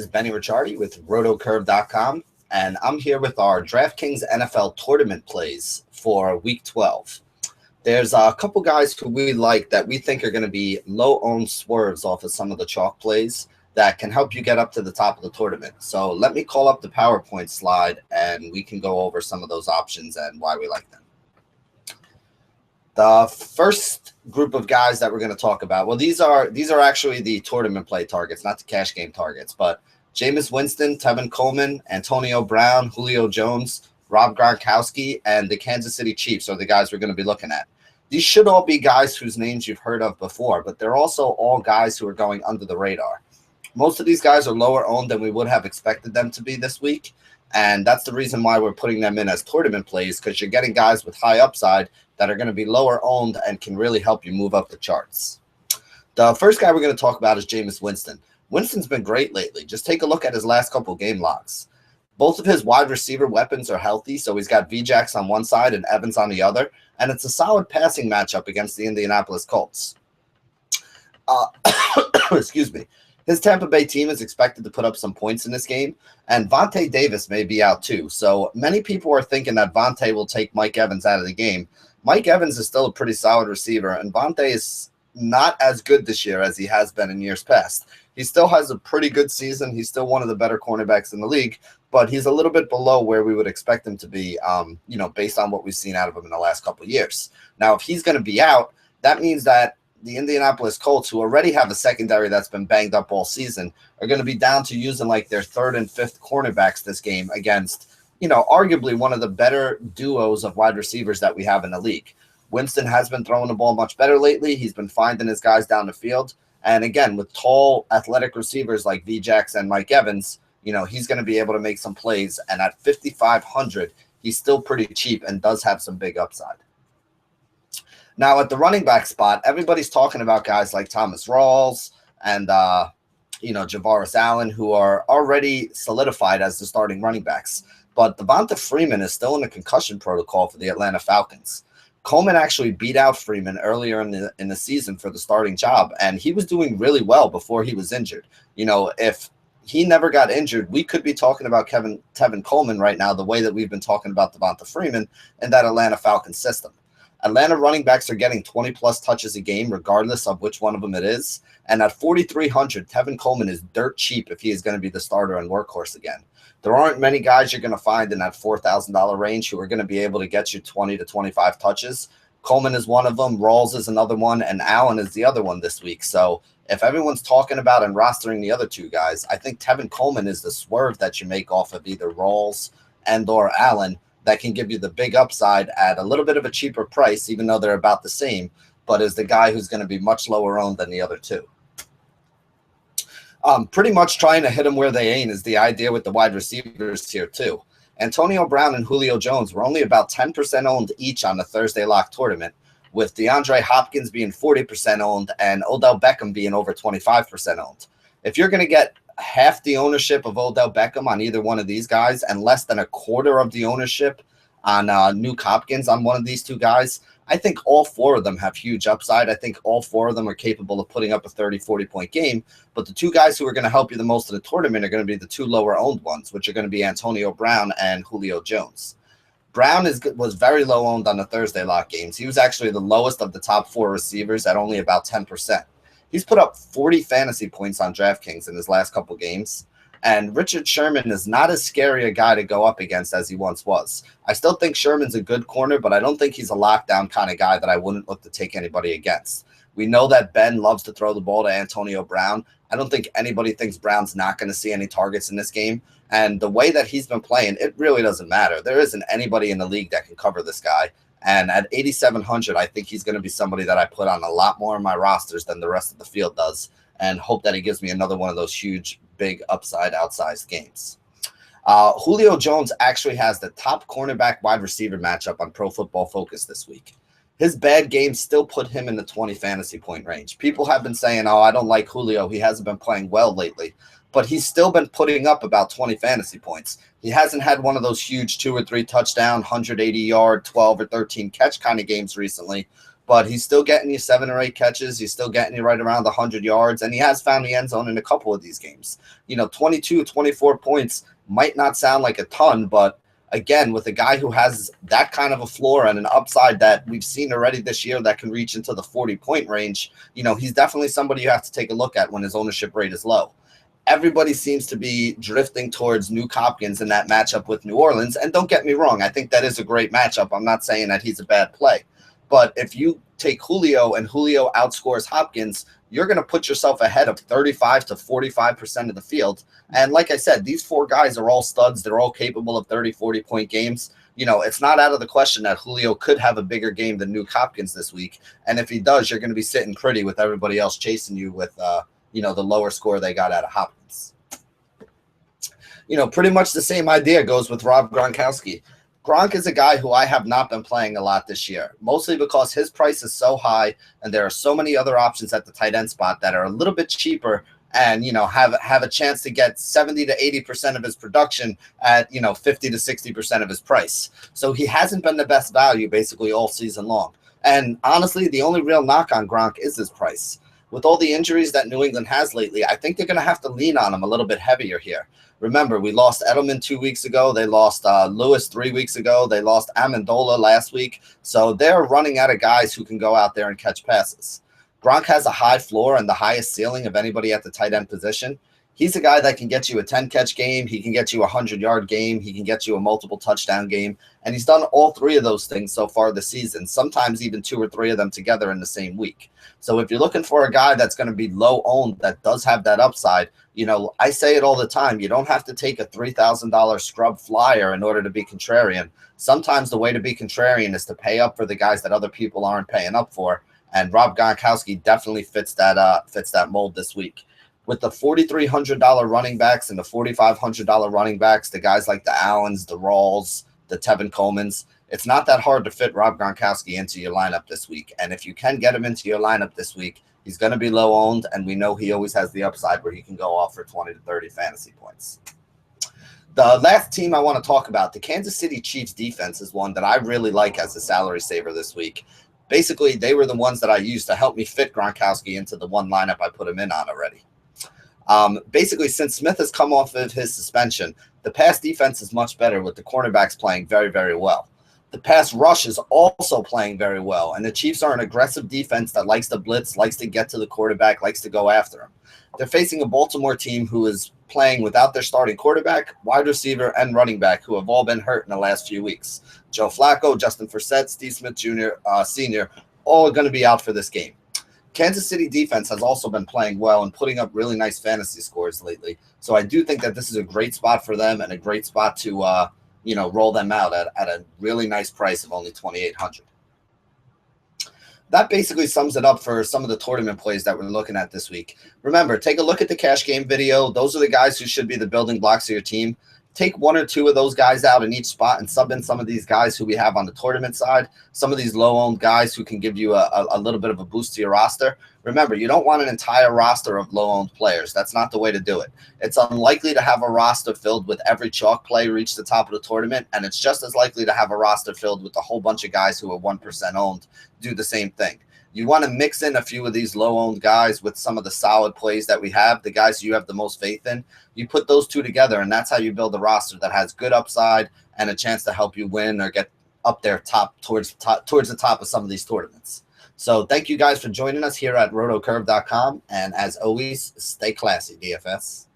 is Benny Ricciardi with rotocurve.com, and I'm here with our DraftKings NFL tournament plays for Week 12. There's a couple guys who we like that we think are going to be low-owned swerves off of some of the chalk plays that can help you get up to the top of the tournament. So let me call up the PowerPoint slide, and we can go over some of those options and why we like them. The first group of guys that we're going to talk about, well, these are actually the tournament play targets, not the cash game targets, but Jameis Winston, Tevin Coleman, Antonio Brown, Julio Jones, Rob Gronkowski, and the Kansas City Chiefs are the guys we're going to be looking at. These should all be guys whose names you've heard of before, but they're also all guys who are going under the radar. Most of these guys are lower owned than we would have expected them to be this week, and that's the reason why we're putting them in as tournament plays, because you're getting guys with high upside that are going to be lower owned and can really help you move up the charts. The first guy we're going to talk about is Jameis Winston. Winston's been great lately. Just take a look at his last couple game logs. Both of his wide receiver weapons are healthy, so he's got VJax on one side and Evans on the other, and it's a solid passing matchup against the Indianapolis Colts. Excuse me. His Tampa Bay team is expected to put up some points in this game, and Vontae Davis may be out too. So many people are thinking that Vontae will take Mike Evans out of the game. Mike Evans is still a pretty solid receiver, and Vontae is not as good this year as he has been in years past. He still has a pretty good season. He's still one of the better cornerbacks in the league, but he's a little bit below where we would expect him to be, based on what we've seen out of him in the last couple of years. Now, if he's going to be out, that means that the Indianapolis Colts, who already have a secondary that's been banged up all season, are going to be down to using like their third and fifth cornerbacks this game against, arguably one of the better duos of wide receivers that we have in the league. Winston has been throwing the ball much better lately. He's been finding his guys down the field. And again, with tall, athletic receivers like VJax and Mike Evans, he's going to be able to make some plays. And at 5,500, he's still pretty cheap and does have some big upside. Now, at the running back spot, everybody's talking about guys like Thomas Rawls and, Javaris Allen, who are already solidified as the starting running backs. But Devonta Freeman is still in the concussion protocol for the Atlanta Falcons. Coleman actually beat out Freeman earlier in the season for the starting job, and he was doing really well before he was injured. If he never got injured, we could be talking about Tevin Coleman right now the way that we've been talking about Devonta Freeman in that Atlanta Falcons system. Atlanta running backs are getting 20-plus touches a game, regardless of which one of them it is. And at 4,300, Tevin Coleman is dirt cheap if he is going to be the starter and workhorse again. There aren't many guys you're going to find in that $4,000 range who are going to be able to get you 20 to 25 touches. Coleman is one of them. Rawls is another one. And Allen is the other one this week. So if everyone's talking about and rostering the other two guys, I think Tevin Coleman is the swerve that you make off of either Rawls and or Allen that can give you the big upside at a little bit of a cheaper price, even though they're about the same, but is the guy who's going to be much lower owned than the other two. Pretty much trying to hit them where they ain't is the idea with the wide receivers here too. Antonio Brown and Julio Jones were only about 10% owned each on the Thursday Lock tournament, with DeAndre Hopkins being 40% owned and Odell Beckham being over 25% owned. If you're going to get half the ownership of Odell Beckham on either one of these guys and less than a quarter of the ownership on Nuke Hopkins on one of these two guys, I think all four of them have huge upside. I think all four of them are capable of putting up a 30, 40-point game. But the two guys who are going to help you the most in the tournament are going to be the two lower-owned ones, which are going to be Antonio Brown and Julio Jones. Brown was very low-owned on the Thursday Lock games. He was actually the lowest of the top four receivers at only about 10%. He's put up 40 fantasy points on DraftKings in his last couple games. And Richard Sherman is not as scary a guy to go up against as he once was. I still think Sherman's a good corner, but I don't think he's a lockdown kind of guy that I wouldn't look to take anybody against. We know that Ben loves to throw the ball to Antonio Brown. I don't think anybody thinks Brown's not going to see any targets in this game. And the way that he's been playing, it really doesn't matter. There isn't anybody in the league that can cover this guy. And at 8,700, I think he's going to be somebody that I put on a lot more of my rosters than the rest of the field does, and hope that he gives me another one of those huge, big, upside, outsized games. Julio Jones actually has the top cornerback wide receiver matchup on Pro Football Focus this week. His bad games still put him in the 20 fantasy point range. People have been saying, I don't like Julio. He hasn't been playing well lately. But he's still been putting up about 20 fantasy points. He hasn't had one of those huge 2 or 3 touchdown, 180-yard, 12 or 13 catch kind of games recently. but he's still getting you 7 or 8 catches. He's still getting you right around 100 yards, and he has found the end zone in a couple of these games. 22, 24 points might not sound like a ton, but again, with a guy who has that kind of a floor and an upside that we've seen already this year that can reach into the 40-point range, he's definitely somebody you have to take a look at when his ownership rate is low. Everybody seems to be drifting towards Nuke Hopkins in that matchup with New Orleans. And don't get me wrong, I think that is a great matchup. I'm not saying that he's a bad play. But if you take Julio and Julio outscores Hopkins, you're going to put yourself ahead of 35 to 45% of the field. And like I said, these 4 guys are all studs. They're all capable of 30, 40-point games. It's not out of the question that Julio could have a bigger game than Nuke Hopkins this week. And if he does, you're going to be sitting pretty with everybody else chasing you with, the lower score they got out of Hopkins. Pretty much the same idea goes with Rob Gronkowski. Gronk is a guy who I have not been playing a lot this year, mostly because his price is so high and there are so many other options at the tight end spot that are a little bit cheaper and, have a chance to get 70 to 80% of his production at, 50 to 60% of his price. So he hasn't been the best value basically all season long. And honestly, the only real knock on Gronk is his price. With all the injuries that New England has lately, I think they're going to have to lean on him a little bit heavier here. Remember, we lost Edelman 2 weeks ago. They lost Lewis 3 weeks ago. They lost Amendola last week. So they're running out of guys who can go out there and catch passes. Gronk has a high floor and the highest ceiling of anybody at the tight end position. He's a guy that can get you a 10-catch game. He can get you a 100-yard game. He can get you a multiple touchdown game. And he's done all 3 of those things so far this season, sometimes even 2 or 3 of them together in the same week. So if you're looking for a guy that's going to be low owned, that does have that upside, I say it all the time. You don't have to take a $3,000 scrub flyer in order to be contrarian. Sometimes the way to be contrarian is to pay up for the guys that other people aren't paying up for. And Rob Gronkowski definitely fits that mold this week. With the $4,300 running backs and the $4,500 running backs, the guys like the Allens, the Rawls, the Tevin Colemans, it's not that hard to fit Rob Gronkowski into your lineup this week. And if you can get him into your lineup this week, he's going to be low owned, and we know he always has the upside where he can go off for 20 to 30 fantasy points. The last team I want to talk about, the Kansas City Chiefs defense, is one that I really like as a salary saver this week. Basically, they were the ones that I used to help me fit Gronkowski into the one lineup I put him in on already. Basically, since Smith has come off of his suspension, the pass defense is much better with the cornerbacks playing very, very well. The pass rush is also playing very well, and the Chiefs are an aggressive defense that likes to blitz, likes to get to the quarterback, likes to go after him. They're facing a Baltimore team who is playing without their starting quarterback, wide receiver, and running back, who have all been hurt in the last few weeks. Joe Flacco, Justin Forsett, Steve Smith Jr., Sr., all are going to be out for this game. Kansas City defense has also been playing well and putting up really nice fantasy scores lately. So I do think that this is a great spot for them and a great spot to roll them out at a really nice price of only $2,800. That basically sums it up for some of the tournament plays that we're looking at this week. Remember, take a look at the cash game video. Those are the guys who should be the building blocks of your team. Take 1 or 2 of those guys out in each spot and sub in some of these guys who we have on the tournament side, some of these low-owned guys who can give you a little bit of a boost to your roster. Remember, you don't want an entire roster of low-owned players. That's not the way to do it. It's unlikely to have a roster filled with every chalk play reach the top of the tournament, and it's just as likely to have a roster filled with a whole bunch of guys who are 1% owned do the same thing. You want to mix in a few of these low-owned guys with some of the solid plays that we have, the guys you have the most faith in. You put those 2 together, and that's how you build a roster that has good upside and a chance to help you win or get up there towards the top of some of these tournaments. So thank you guys for joining us here at rotocurve.com, and as always, stay classy, DFS.